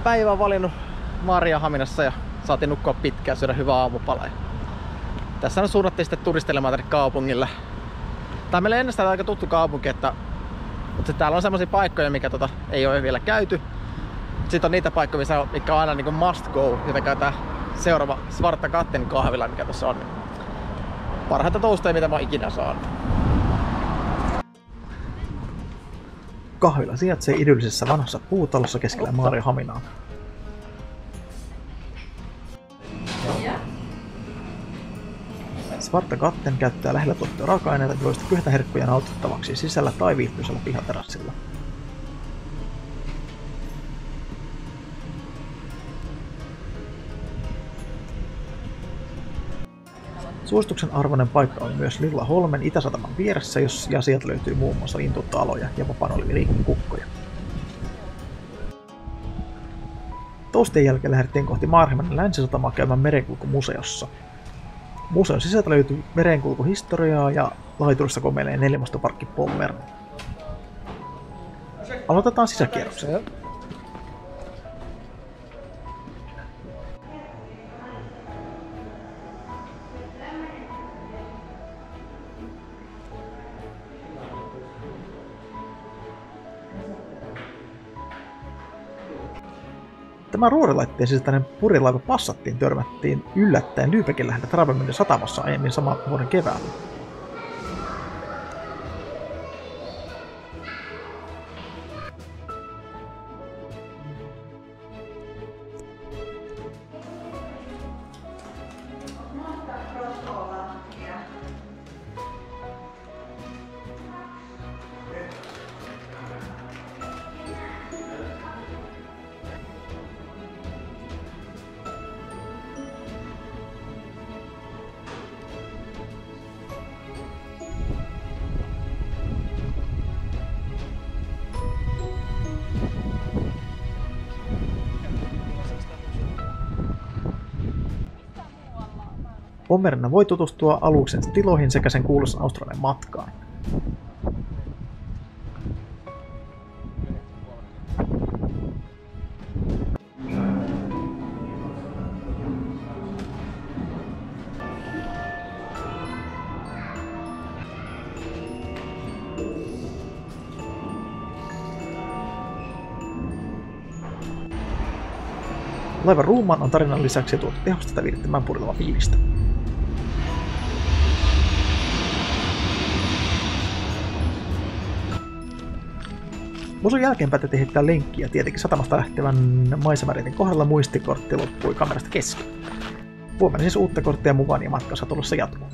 päivän valinnut Maarianhaminassa ja saatiin nukkua pitkään, syödä hyvää aamupalaa. Tässä on suunnattiin sitten turistelemaan tänne kaupungille. Tää on meille ennestään aika tuttu kaupunki, mutta täällä on semmosia paikkoja, mikä ei ole vielä käyty. Sitten on niitä paikkoja, mikä on aina niin kuin must go, joten tää seuraava Svarta Katten kahvila, mikä tuossa on. Parhaita tousteja, mitä mä oon ikinä saanut. Kahvila sijaitsee idyllisessä vanhassa puutalossa keskellä Maarianhaminaa. Svarta Katten käyttää lähellä tuotettuja raaka-aineita, joista kyhätä herkkuja nautittavaksi sisällä tai viihtyisellä pihaterassilla. Suosituksen arvoinen paikka on myös Lilla Holmen Itäsataman vieressä, ja sieltä löytyy muun muassa lintutaloja ja vapaanoliviliikkukukkoja. Toastien jälkeen lähdettiin kohti Maarianhaminan länsisatamaa käymään merenkulkumuseossa. Museon sisältä löytyy merenkulkuhistoriaa ja laiturissa komeilee nelimastoparkki Pommern. Aloitetaan sisäkierroksen. Tämä ruorilaitteen sisältäinen purjelaiva Passattiin törmättiin yllättäen Lübeckin lähellä Travemünde satamassa aiemmin saman vuoden keväällä. Pommerna voi tutustua aluksen tiloihin sekä sen kuuluisan Australian matkaan. Laivan ruumaan on tarinan lisäksi tuotu tehostetta virittämään purjeleva fiilistä. Museon jälkeen päätettiin heittää lenkkiä, tietenkin satamasta lähtevän maisemareitin kohdalla muistikortti loppui kamerasta kesken. Huomenna siis uutta korttia mukaan ja matkassa tulossa jatkuu.